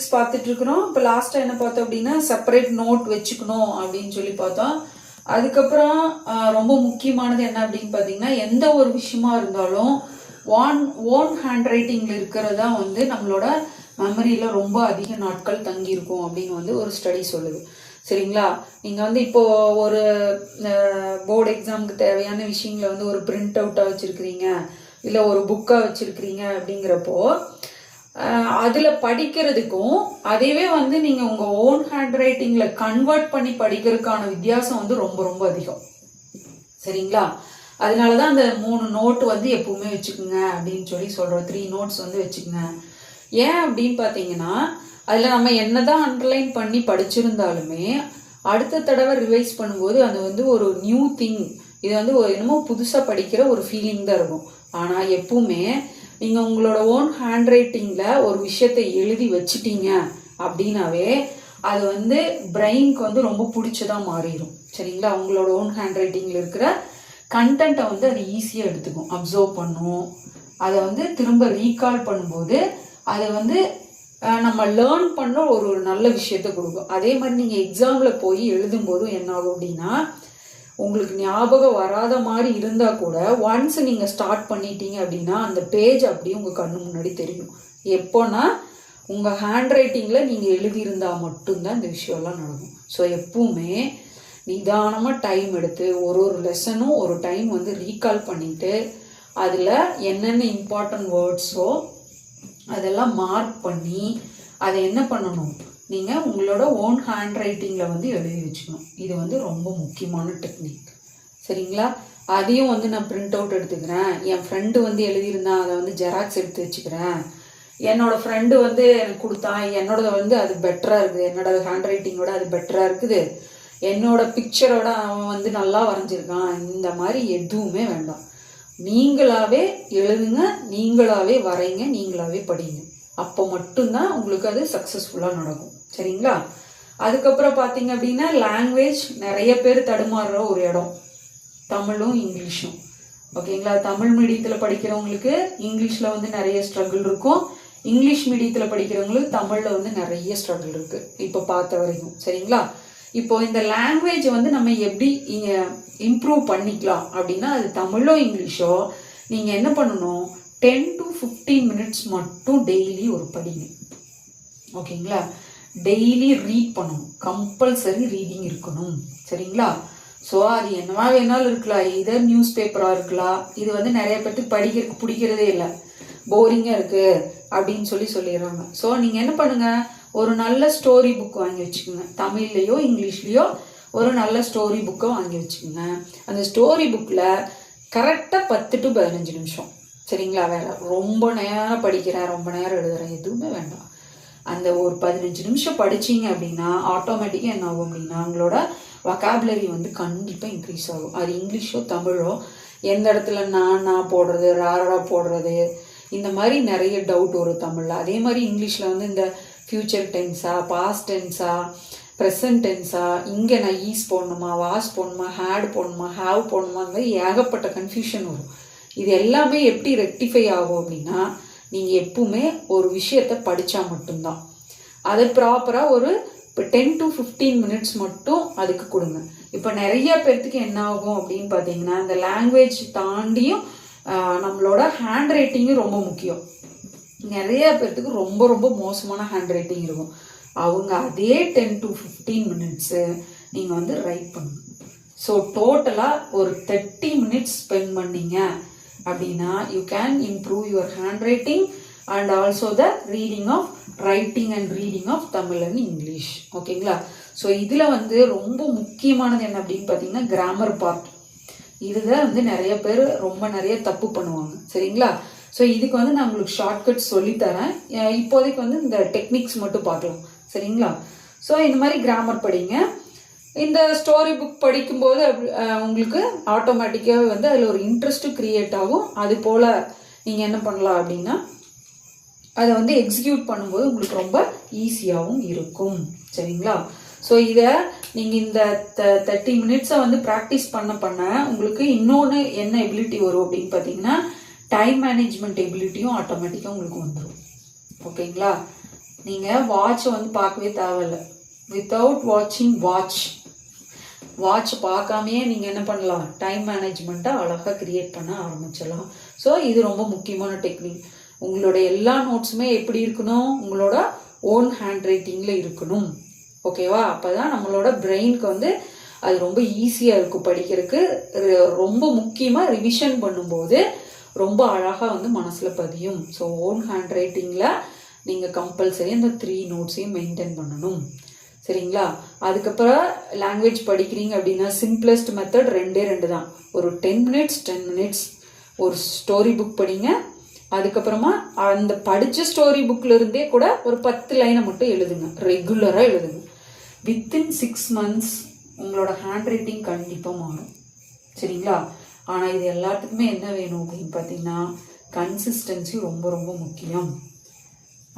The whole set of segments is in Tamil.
ட்ரிக்ஸ் பார்த்துட்டு இருக்கிறோம். இப்போ லாஸ்ட்டாக என்ன பார்த்தோம் அப்படின்னா செப்பரேட் நோட் வச்சுக்கணும் அப்படின்னு சொல்லி பார்த்தோம். அதுக்கப்புறம் ரொம்ப முக்கியமானது என்ன அப்படின்னு பார்த்தீங்கன்னா, எந்த ஒரு விஷயமா இருந்தாலும் ஓன் ஹேண்ட் ரைட்டிங்கில் இருக்கிறதா வந்து நம்மளோட மெமரியில் ரொம்ப அதிக நாட்கள் தங்கியிருக்கும் அப்படின்னு வந்து ஒரு ஸ்டடி சொல்லுது. சரிங்களா? நீங்கள் வந்து இப்போ ஒரு போர்டு எக்ஸாமுக்கு தேவையான விஷயங்களை வந்து ஒரு பிரிண்ட் அவுட்டாக வச்சுருக்கிறீங்க, இல்லை ஒரு புக்காக வச்சுருக்கிறீங்க அப்படிங்கிறப்போ அதில் படிக்கிறதுக்கும் அதுவே வந்து நீங்கள் உங்கள் ஓன் ஹேண்ட் ரைட்டிங்கில் கன்வெர்ட் பண்ணி படிக்கிறதுக்கான வித்தியாசம் வந்து ரொம்ப ரொம்ப அதிகம். சரிங்களா? அதனால தான் அந்த 3 நோட் வந்து எப்பவுமே வச்சுக்கோங்க அப்படின்னு சொல்லி சொல்கிறோம். 3 நோட்ஸ் வந்து வச்சுக்கோங்க. ஏன் அப்படின்னு பார்த்தீங்கன்னா, அதில் நம்ம என்னதான் அண்டர்லைன் பண்ணி படிச்சிருந்தாலுமே அடுத்த தடவை ரிவைஸ் பண்ணும்போது அது வந்து ஒரு நியூ திங், இது வந்து என்னமோ புதுசாக படிக்கிற ஒரு ஃபீலிங் தான் இருக்கும். ஆனால் எப்பவுமே நீங்கள் உங்களோட ஓன் ஹேண்ட் ரைட்டிங்கில் ஒரு விஷயத்தை எழுதி வச்சிட்டீங்க அப்படின்னாவே அது வந்து பிரெயினுக்கு வந்து ரொம்ப பிடிச்சதாக மாறிடும். சரிங்களா? உங்களோட ஓன் ஹேண்ட் ரைட்டிங்கில் இருக்கிற கண்டென்ட்டை வந்து அது ஈஸியாக எடுத்துக்கும், அப்சர்வ் பண்ணும். அதை வந்து திரும்ப ரீகால் பண்ணும்போது அதை வந்து நம்ம லேர்ன் பண்ண ஒரு நல்ல விஷயத்த கொடுக்கும். அதே மாதிரி நீங்கள் எக்ஸாமில் போய் எழுதும்போதும் என்ன ஆகும் அப்படின்னா, உங்களுக்கு ஞாபகம் வராத மாதிரி இருந்தால் கூட ஒன்ஸ் நீங்கள் ஸ்டார்ட் பண்ணிட்டீங்க அப்படின்னா அந்த பேஜ் அப்படியே உங்கள் கண்ணு முன்னாடி தெரியும். எப்போனா உங்கள் ஹேண்ட் ரைட்டிங்கில் நீங்கள் எழுதியிருந்தால் மட்டும்தான் இந்த விஷயம்லாம் நடக்கும். ஸோ எப்பவுமே நிதானமாக டைம் எடுத்து ஒரு லெசனும் ஒரு டைம் வந்து ரீகால் பண்ணிவிட்டு அதில் என்னென்ன இம்பார்ட்டன்ட் வேர்ட்ஸோ அதெல்லாம் மார்க் பண்ணி அதை என்ன பண்ணணும், நீங்கள் உங்களோட ஓன் ஹேண்ட் ரைட்டிங்கில் வந்து எழுதி வச்சுக்கணும். இது வந்து ரொம்ப முக்கியமான டெக்னிக். சரிங்களா? அதையும் வந்து நான் பிரிண்ட் அவுட் எடுத்துக்கிறேன். என் ஃப்ரெண்டு வந்து எழுதியிருந்தேன், அதை வந்து ஜெராக்ஸ் எடுத்து வச்சுக்கிறேன். என்னோடய ஃப்ரெண்டு வந்து எனக்கு கொடுத்தான், என்னோட வந்து அது பெட்டராக இருக்குது, என்னோட ஹேண்ட் ரைட்டிங்கோட அது பெட்டராக இருக்குது, என்னோட பிக்சரோட அவன் வந்து நல்லா வரைஞ்சிருக்கான். இந்த மாதிரி எதுவுமே வேண்டாம். நீங்களாவே எழுதுங்க, நீங்களாவே வரைங்க, நீங்களாவே படிங்க. அப்போ மட்டும்தான் உங்களுக்கு அது சக்ஸஸ்ஃபுல்லாக நடக்கும். சரிங்களா? அதுக்கப்புறம் பார்த்தீங்க அப்படின்னா லாங்குவேஜ் நிறைய பேர் தடுமாறுற ஒரு இடம் தமிழும் இங்கிலீஷும். ஓகேங்களா? தமிழ் மீடியத்தில் படிக்கிறவங்களுக்கு இங்கிலீஷில் வந்து நிறைய ஸ்ட்ரகிள் இருக்கும், இங்கிலீஷ் மீடியத்தில் படிக்கிறவங்களுக்கு தமிழில் வந்து நிறைய ஸ்ட்ரகிள் இருக்குது இப்போ பார்த்த வரைக்கும். சரிங்களா? இப்போ இந்த லாங்குவேஜ் வந்து நம்ம எப்படி இம்ப்ரூவ் பண்ணிக்கலாம் அப்படின்னா, அது தமிழோ இங்கிலீஷோ நீங்கள் என்ன பண்ணணும், 10 to 15 minutes மட்டும் டெய்லி ஒரு படிங்க. ஓகேங்களா? டெய்லி ரீட் பண்ணணும், கம்பல்சரி ரீடிங் இருக்கணும். சரிங்களா? ஸோ அது என்னவா வேணாலும் இருக்கலாம், இதர் நியூஸ் பேப்பராக இருக்கலாம். இது வந்து நிறைய பேருக்கு படிக்கிறதுக்கு பிடிக்கிறதே இல்லை, போரிங்காக இருக்குது அப்படின்னு சொல்லிடுறாங்க. ஸோ நீங்கள் என்ன பண்ணுங்கள், ஒரு நல்ல ஸ்டோரி புக் வாங்கி வச்சுக்கோங்க. தமிழ்லையோ இங்கிலீஷ்லேயோ ஒரு நல்ல ஸ்டோரி புக்கை வாங்கி வச்சுக்கோங்க. அந்த ஸ்டோரி புக்கில் கரெக்டாக 10 to 15 நிமிஷம். சரிங்களா? வேலை ரொம்ப நேரம் படிக்கிறேன், ரொம்ப நேரம் எழுதுறேன், எதுவுமே வேண்டாம். அந்த ஒரு 15 நிமிஷம் படிச்சிங்க அப்படின்னா ஆட்டோமேட்டிக்காக என்ன ஆகும் அப்படின்னா உங்களோட வொக்காபுலரி வந்து கண்டிப்பாக இன்க்ரீஸ் ஆகும். அது இங்கிலீஷோ தமிழோ எந்த இடத்துல நான் போடுறது, ராரா போடுறது, இந்த மாதிரி நிறைய டவுட் வரும் தமிழில். அதே மாதிரி இங்கிலீஷில் வந்து இந்த ஃப்யூச்சர் டென்ஸா, பாஸ்ட் டென்ஸா, ப்ரெசன்ட் டென்ஸா, இங்கே நான் ஈஸ் போடணுமா, வாஸ் போடணுமா, ஹேட் போடணுமா, ஹாவ் போடணுமா, அந்த மாதிரி ஏகப்பட்ட கன்ஃபியூஷன் வரும். இது எல்லாமே எப்படி ரெக்டிஃபை ஆகும் அப்படின்னா, நீங்கள் எப்பவுமே ஒரு விஷயத்தை படித்தா மட்டும்தான். அதை ப்ராப்பராக ஒரு 10 to 15 minutes மட்டும் அதுக்கு கொடுங்க. இப்போ நிறைய பேர்த்துக்கு என்ன ஆகும் அப்படின்னு பார்த்தீங்கன்னா, இந்த லாங்குவேஜ் தாண்டியும் நம்மளோட ஹேண்ட் ரைட்டிங்கும் ரொம்ப முக்கியம். நிறைய பேர்த்துக்கு ரொம்ப ரொம்ப மோசமான ஹேண்ட் ரைட்டிங் இருக்கும். அவங்க அதே 10 to 15 minutes நீங்கள் வந்து ரைட் பண்ணுங்க. ஸோ டோட்டலாக ஒரு 30 minutes ஸ்பெண்ட் பண்ணீங்க அப்படின்னா you can improve your hand writing and also the reading of writing and reading of Tamil and English. ஓகேங்களா? ஸோ இதில் வந்து ரொம்ப முக்கியமானது என்ன அப்படின்னு பார்த்தீங்கன்னா கிராமர் பார்ட். இதுதான் வந்து நிறைய பேர் ரொம்ப நிறைய தப்பு பண்ணுவாங்க. சரிங்களா? ஸோ இதுக்கு வந்து நான் உங்களுக்கு ஷார்ட்கட் சொல்லித்தரேன். இப்போதைக்கு வந்து இந்த டெக்னிக்ஸ் மட்டும் பார்க்கலாம். சரிங்களா? ஸோ இந்த மாதிரி கிராமர் படிங்க. இந்த ஸ்டோரி புக் படிக்கும்போது உங்களுக்கு ஆட்டோமேட்டிக்காகவே வந்து அதில் ஒரு இன்ட்ரெஸ்ட்டும் க்ரியேட் ஆகும். அது போல் நீங்கள் என்ன பண்ணலாம் அப்படின்னா அதை வந்து எக்ஸிக்யூட் பண்ணும்போது உங்களுக்கு ரொம்ப ஈஸியாகவும் இருக்கும். சரிங்களா? ஸோ இதை நீங்கள் இந்த 30 minutes வந்து ப்ராக்டிஸ் பண்ண உங்களுக்கு இன்னொன்று என்ன எபிலிட்டி வரும் அப்படின்னு பார்த்தீங்கன்னா டைம் மேனேஜ்மெண்ட் எபிலிட்டியும் ஆட்டோமேட்டிக்காக உங்களுக்கு வந்துடும். ஓகேங்களா? நீங்கள் வாட்சை வந்து பார்க்கவே தேவையில்லை. வித்தவுட் வாட்சிங் வாட்ச் பார்க்காமையே நீங்கள் என்ன பண்ணலாம், டைம் மேனேஜ்மெண்ட்டை அழகாக கிரியேட் பண்ண ஆரம்பிச்சிடலாம். ஸோ இது ரொம்ப முக்கியமான டெக்னிக். உங்களோட எல்லா நோட்ஸுமே எப்படி இருக்கணும், உங்களோட ஓன் ஹேண்ட் ரைட்டிங்கில் இருக்கணும். ஓகேவா? அப்போ தான் நம்மளோட பிரெயினுக்கு வந்து அது ரொம்ப ஈஸியாக இருக்கும் படிக்கிறதுக்கு. ரொம்ப முக்கியமாக ரிவிஷன் பண்ணும்போது ரொம்ப அழகாக வந்து மனசில் பதியும். ஸோ ஓன் ஹேண்ட் ரைட்டிங்கில் நீங்கள் கம்பல்சரி அந்த 3 நோட்ஸையும் மெயின்டைன் பண்ணணும். சரிங்களா? அதுக்கப்புறம் லாங்குவேஜ் படிக்கிறீங்க அப்படின்னா சிம்பிளஸ்ட் மெத்தட் 2 தான். ஒரு 10 மினிட்ஸ் ஒரு ஸ்டோரி புக் படிங்க. அதுக்கப்புறமா அந்த படித்த ஸ்டோரி புக்கில் இருந்தே கூட ஒரு 10 லைனை மட்டும் எழுதுங்க, ரெகுலராக எழுதுங்க. வித்தின் 6 months உங்களோட ஹேண்ட் ரைட்டிங் கண்டிப்பாக மாறும். சரிங்களா? ஆனால் இது எல்லாத்துக்குமே என்ன வேணும் அப்படின்னு பார்த்தீங்கன்னா கன்சிஸ்டன்சி ரொம்ப ரொம்ப முக்கியம்.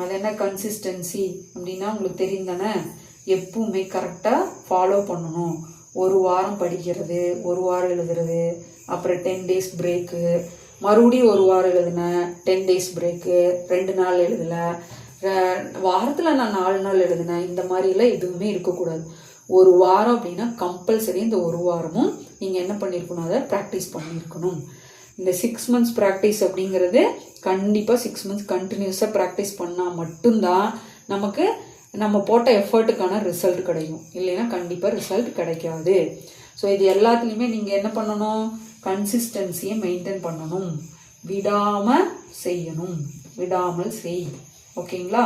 அது என்ன கன்சிஸ்டன்சி அப்படின்னா உங்களுக்கு தெரியும் தானே, எப்பவுமே கரெக்டாக ஃபாலோ பண்ணணும். ஒரு வாரம் படிக்கிறது, ஒரு வாரம் எழுதுறது, அப்புறம் 10 days பிரேக்கு, மறுபடியும் ஒரு வாரம் எழுதுனேன், 10 days பிரேக்கு, 2 நாள் எழுதலை, வாரத்தில் நான் 4 நாள் எழுதினேன், இந்த மாதிரிலாம் எதுவுமே இருக்கக்கூடாது. ஒரு வாரம் அப்படின்னா கம்பல்சரி இந்த ஒரு வாரமும் நீங்கள் என்ன பண்ணியிருக்கணும், அதை ப்ராக்டிஸ் பண்ணியிருக்கணும். இந்த 6 months ப்ராக்டிஸ் அப்படிங்கிறது கண்டிப்பாக 6 months கண்டினியூஸாக ப்ராக்டிஸ் பண்ணால் மட்டும்தான் நமக்கு நம்ம போட்ட எஃபர்ட்டுக்கான ரிசல்ட் கிடைக்கும். இல்லைன்னா கண்டிப்பாக ரிசல்ட் கிடைக்காது. ஸோ இது எல்லாத்துலேயுமே நீங்கள் என்ன பண்ணணும், கன்சிஸ்டன்சியை மெயின்டைன் பண்ணணும். விடாமல் செய். ஓகேங்களா?